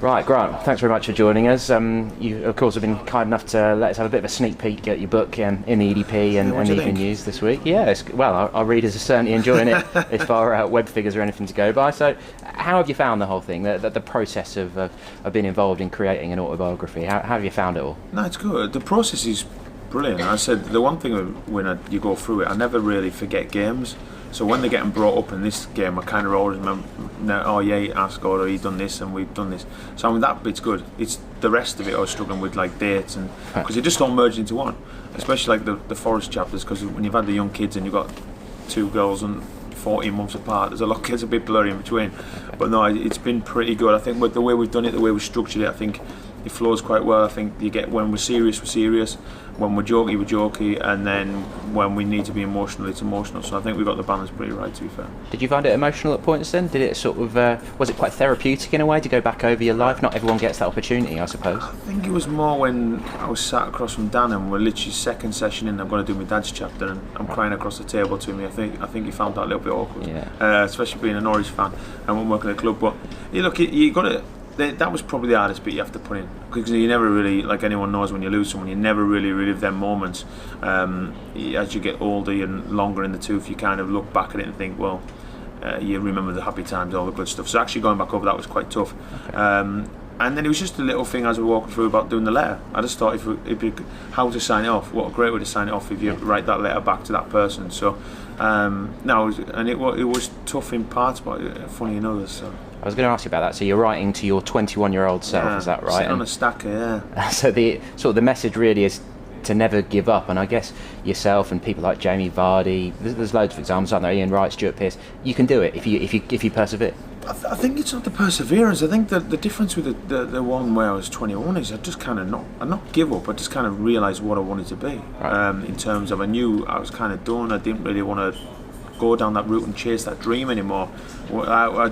Right, Grant, thanks very much for joining us. You, of course, have been kind enough to let us have a bit of a sneak peek at your book in the EDP and Evening News this week. Yeah, our readers are certainly enjoying it as far as web figures or anything to go by. So, how have you found the whole thing, the process of being involved in creating an autobiography? How have you found it all? No, it's good. The process is brilliant. I said the one thing when you go through it, I never really forget games. So when they're getting brought up in this game, I kind of always remember, oh yeah, I scored, or he's done this, and we've done this. So I mean, that bit's good. It's the rest of it I was struggling with, like dates, and because it just all merged into one. Especially like the forest chapters, because when you've had the young kids and you've got two girls and 14 months apart, there's a bit blurry in between. But no, it's been pretty good. I think with the way we've done it, the way we've structured it, I think it flows quite well. I think you get when we're serious, when we're jokey, and then when we need to be emotional, it's emotional. So I think we got the balance pretty right, to be fair. Did you find it emotional at points then? Did it sort of, was it quite therapeutic in a way to go back over your life? Not everyone gets that opportunity, I suppose. I think it was more when I was sat across from Dan and we're literally second session in, I'm going to do my dad's chapter, and I'm crying across the table to me. I think he found that a little bit awkward, especially being a Norwich fan and when working at a club. But you got to. That was probably the hardest bit you have to put in, because you never really, like anyone knows, when you lose someone, you never really relive them moments. As you get older and longer in the tooth, you kind of look back at it and think, well, you remember the happy times, all the good stuff. So actually going back over that was quite tough. Okay. And then it was just a little thing as we were walking through about doing the letter. I just thought how to sign it off. What a great way to sign it off if you write that letter back to that person. So it was tough in parts, but funny in others. So. I was going to ask you about that. So you're writing to your 21-year-old self, is that right? Sitting on a stacker, yeah. So the message really is to never give up, and I guess yourself and people like Jamie Vardy, there's loads of examples, aren't there? Ian Wright, Stuart Pearce. You can do it if you persevere. I think it's not the perseverance. I think the difference with the one where I was 21 is I just kind of not give up. I just kind of realised what I wanted to be. Right. In terms of, I knew I was kind of done. I didn't really want to go down that route and chase that dream anymore. I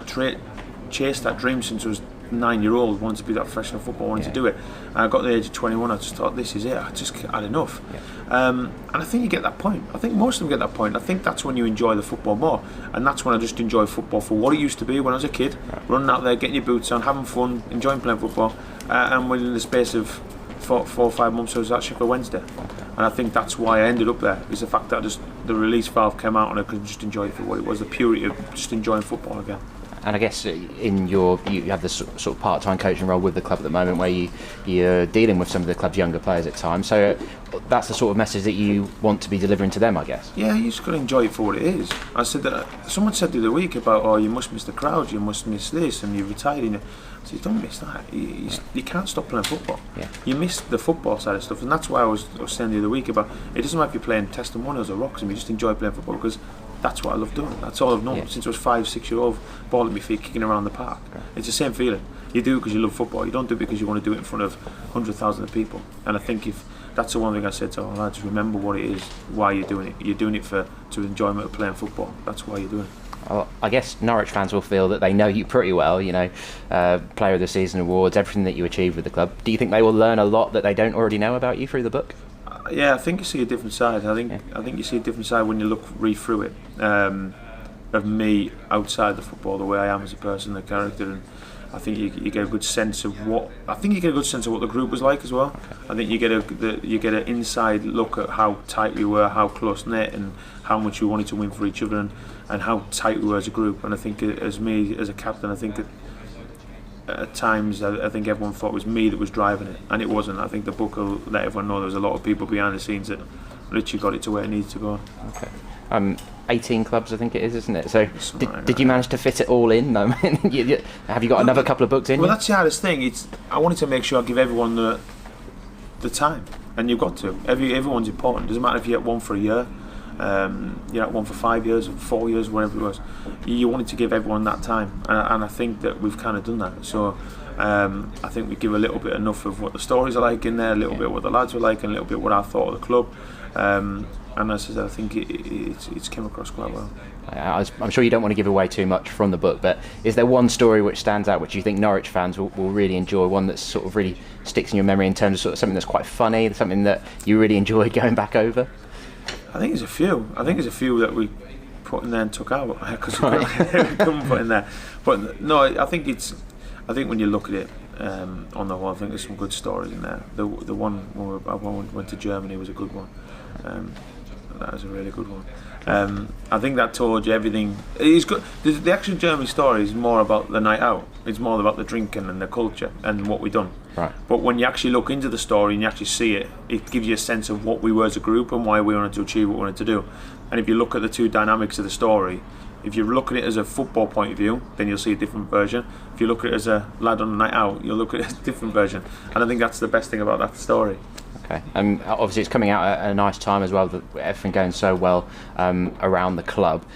chased that dream since I was 9-year-old, wanted to be that professional football, wanted to do it. And I got to the age of 21, I just thought, this is it, I just had enough. And I think you get that point. I think most of them get that point. I think that's when you enjoy the football more. And that's when I just enjoy football for what it used to be when I was a kid, running out there, getting your boots on, having fun, enjoying playing football. And within the space of 4 or 5 months, I was at Sheffield Wednesday. And I think that's why I ended up there, is the fact that the release valve came out and I could just enjoy it for what it was, the purity of just enjoying football again. And I guess you have this sort of part-time coaching role with the club at the moment, where you're dealing with some of the club's younger players at times. So that's the sort of message that you want to be delivering to them, I guess. Yeah, you just got to enjoy it for what it is. I said that someone said the other week about, oh, you must miss the crowd, you must miss this, and you're retired. I said, you don't miss that. You can't stop playing football. Yeah. You miss the football side of stuff, and that's why I was saying the other week about it doesn't matter if you're playing testimonials or rocks, and you just enjoy playing football because that's what I love doing. That's all I've known since I was 5-6-year-old, ball at my feet, kicking around the park. Okay. It's the same feeling. You do it because you love football. You don't do it because you want to do it in front of 100,000 people. And I think if that's the one thing I said to all lads, remember what it is, why you're doing it. You're doing it to enjoyment of playing football. That's why you're doing it. Well, I guess Norwich fans will feel that they know you pretty well, Player of the Season awards, everything that you achieved with the club. Do you think they will learn a lot that they don't already know about you through the book? Yeah, I think you see a different side. I think you see a different side when you read through it, of me outside the football, the way I am as a person, the character, and I think you get a good sense of what the group was like as well. I think you get an inside look at how tight we were, how close knit, and how much we wanted to win for each other, and how tight we were as a group. And I think as me as a captain, I think at times I think everyone thought it was me that was driving it, and it wasn't. I think the book will let everyone know there was a lot of people behind the scenes that literally got it to where it needed to go. Okay. 18 clubs I think it is, isn't it? So did you manage to fit it all in? No, have you got another couple of books in? Well, that's the hardest thing. I wanted to make sure I give everyone the time, and you've got to. Everyone's important. Doesn't matter if you get one for a year, you're at one for 5 years or 4 years, whatever it was. You wanted to give everyone that time, and I think that we've kind of done that. So I think we give a little bit enough of what the stories are like in there, a little bit what the lads were like, and a little bit what I thought of the club. And as I said, I think it's came across quite well. I'm sure you don't want to give away too much from the book, but is there one story which stands out, which you think Norwich fans will really enjoy, one that sort of really sticks in your memory in terms of sort of something that's quite funny, something that you really enjoy going back over? I think there's a few that we put in there and took out because we couldn't put in there. But no, I think when you look at it, on the whole, I think there's some good stories in there. The one when I went to Germany was a good one. That was a really good one. I think that told you everything. It's good. The actual Germany story is more about the night out. It's more about the drinking and the culture and what we done. Right. But when you actually look into the story and you actually see it, it gives you a sense of what we were as a group and why we wanted to achieve what we wanted to do. And if you look at the two dynamics of the story, if you look at it as a football point of view, then you'll see a different version. If you look at it as a lad on a night out, you'll look at it as a different version. And I think that's the best thing about that story. Okay. Obviously, it's coming out at a nice time as well. With everything going so well around the club.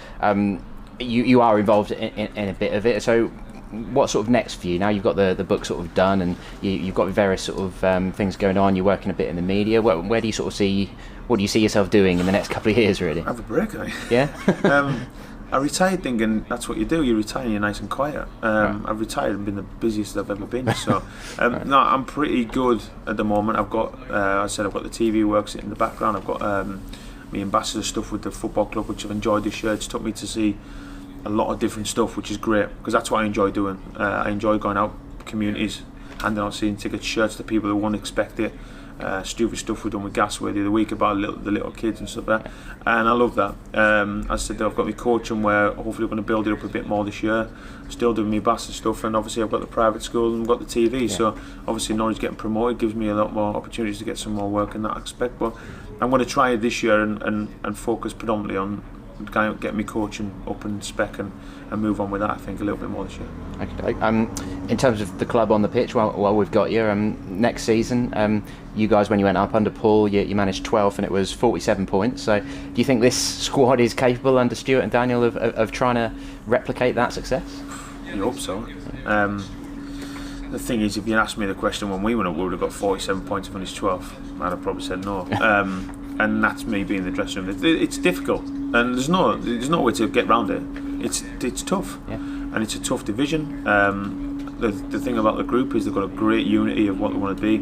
You are involved in a bit of it. So, what sort of next for you? Now you've got the book sort of done, and you've got various sort of things going on. You're working a bit in the media. Where do you sort of see? What do you see yourself doing in the next couple of years? Really? Have a break, eh? Yeah. I retired thinking that's what you do. You retire and you're nice and quiet. I've retired and been the busiest I've ever been. So, no, I'm pretty good at the moment. I've got, I said, I've got the TV works in the background. I've got my ambassador stuff with the football club, which I've enjoyed this year. It's took me to see a lot of different stuff, which is great because that's what I enjoy doing. I enjoy going out communities, handing out season tickets, shirts to people who won't expect it. Stupid stuff we've done with Gasway the other week about the little kids and stuff like that, and I love that. I said that I've got my coaching where hopefully we're going to build it up a bit more this year. Still doing my ambassador stuff, and obviously I've got the private school and I've got the TV. Yeah. So obviously Norwich getting promoted gives me a lot more opportunities to get some more work in that aspect. But I'm going to try it this year and focus predominantly on kind of get me coaching up and spec and move on with that. I think a little bit more this year. Okay. In terms of the club on the pitch, while we've got you, next season, you guys, when you went up under Paul, you managed 12th and it was 47 points. So do you think this squad is capable under Stuart and Daniel of trying to replicate that success? I hope so. The thing is, if you asked me the question when we went up, we would have got 47 points and finished 12th. I'd have probably said no. And that's me being in the dressing room. It's difficult, and there's no way to get round it. It's tough, yeah. And it's a tough division. The thing about the group is they've got a great unity of what they want to be.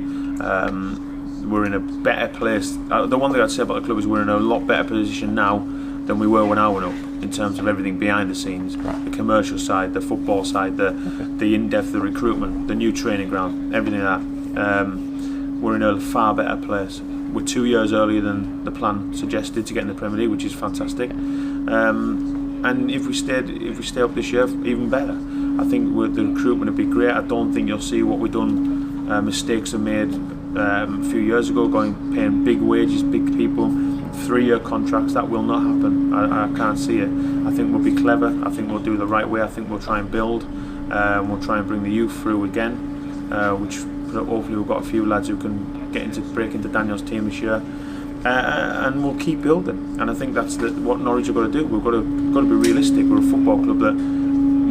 We're in a better place. The one thing I'd say about the club is we're in a lot better position now than we were when I went up in terms of everything behind the scenes, right. The commercial side, the football side, the in-depth, the recruitment, the new training ground, everything like that. We're in a far better place. We're 2 years earlier than the plan suggested to get in the Premier League, which is fantastic. And if we stay up this year, even better. I think the recruitment would be great. I don't think you'll see what we've done. Mistakes are made a few years ago, paying big wages, big people, 3-year contracts. That will not happen. I can't see it. I think we'll be clever. I think we'll do it the right way. I think we'll try and build. We'll try and bring the youth through again, which hopefully we've got a few lads who can break into Daniel's team this year, and we'll keep building. And I think that's what Norwich have got to do. We've got to be realistic. We're a football club that,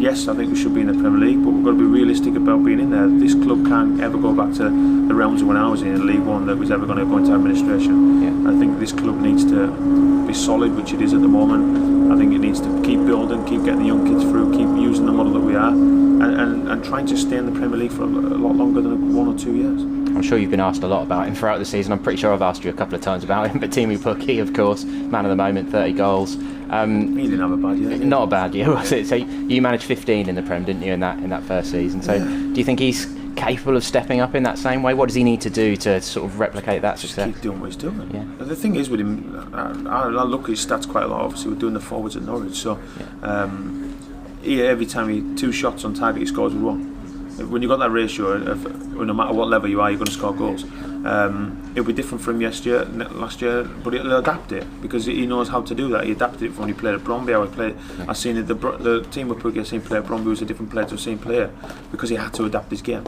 yes, I think we should be in the Premier League, but we've got to be realistic about being in there. This club can't ever go back to the realms of when I was in League One that was ever going to go into administration. Yeah. I think this club needs to be solid, which it is at the moment. I think it needs to keep building, keep getting the young kids through, keep using the model that we are, and trying to stay in the Premier League for a lot longer than 1 or 2 years. I'm sure you've been asked a lot about him throughout the season. I'm pretty sure I've asked you a couple of times about him, but Teemu Pukki, of course, man of the moment, 30 goals. He didn't have a bad year. Not a bad year, was it? So you managed 15 in the Prem, didn't you, in that first season? So do you think he's capable of stepping up in that same way? What does he need to do to sort of replicate that success? Just keep doing what he's doing. Yeah. The thing is with him, I look at his stats quite a lot. Obviously, we're doing the forwards at Norwich, so every time 2 shots on target, he scores with 1. When you've got that ratio of no matter what level you are, you're going to score goals. It'll be different from last year, but he'll adapt it because he knows how to do that. He adapted it from when he played at Bromby. I seen it, the team with Pukki I seen play at Bromby was a different player to the same player because he had to adapt his game.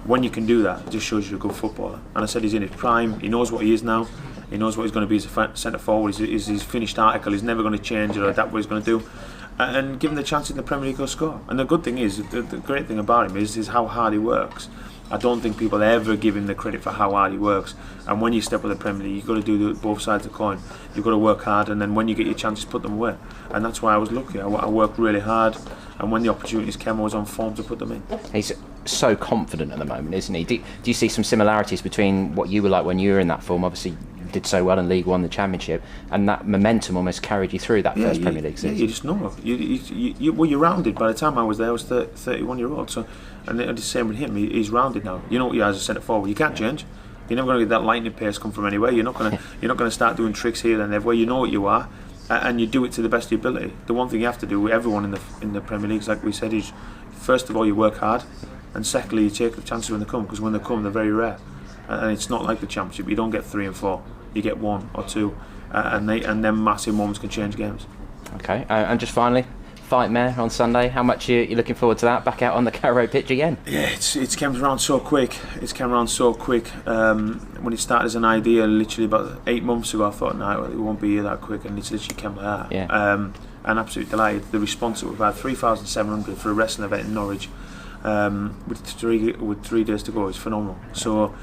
When you can do that, it just shows you're a good footballer. And I said he's in his prime. He knows what he is now. He knows what he's going to be as a centre forward. He's his finished article. He's never going to change or adapt what he's going to do. And give him the chance in the Premier League to score. And the good thing is, the great thing about him is how hard he works. I don't think people ever give him the credit for how hard he works. And when you step with the Premier League, you've got to do both sides of the coin. You've got to work hard, and then when you get your chances, put them away. And that's why I was lucky. I worked really hard, and when the opportunities came, I was on form to put them in. He's so confident at the moment, isn't he? Do you see some similarities between what you were like when you were in that form? Obviously, did so well in League One, the Championship, and that momentum almost carried you through that first Premier League season. Yeah, you just know. You're rounded. By the time I was there, I was 31-year-old. So, and it's the same with him. He's rounded now. You know what you are as a centre forward. You can't change. You're never going to get that lightning pace come from anywhere. You're not going to start doing tricks here and everywhere. You know what you are, and you do it to the best of your ability. The one thing you have to do with everyone in the Premier League, like we said, is first of all you work hard, and secondly you take the chances when they come, because when they come they're very rare. And it's not like the Championship. You don't get 3 and 4. You get 1 or 2, and then massive moments can change games. Okay, and just finally, Fight Mare on Sunday. How much are you looking forward to that? Back out on the Carrow pitch again? Yeah, it's came around so quick. When it started as an idea, literally about 8 months ago, I thought, no, it won't be here that quick, and it's literally came like that. Yeah. And absolutely delighted. The response that we've had, 3,700 for a wrestling event in Norwich, with 3 days to go, is phenomenal. So.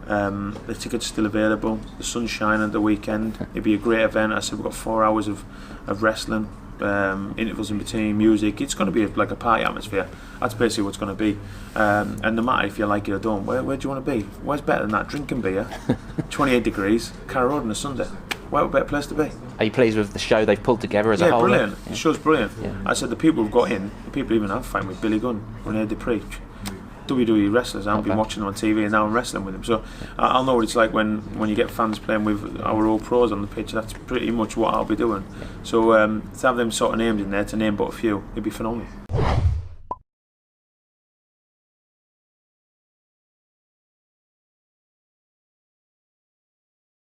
The tickets still available. The sun's shining at the weekend. It'd be a great event. I said we've got 4 hours of wrestling, intervals in between, music. It's going to be like a party atmosphere. That's basically what's going to be. And no matter if you like it or don't, where do you want to be? Where's better than that? Drinking beer, 28 degrees, Carrow Road on a Sunday. Where a better place to be? Are you pleased with the show they've pulled together as a whole? Brilliant. Yeah, The show's brilliant. Yeah. I said the people who've got in, the people even have fighting with Billy Gunn, Rene Dupree. WWE wrestlers. I've been watching them on TV, and now I'm wrestling with them. So I'll know what it's like when you get fans playing with our old pros on the pitch. That's pretty much what I'll be doing. So to have them sort of names in there, to name but a few, it'd be phenomenal.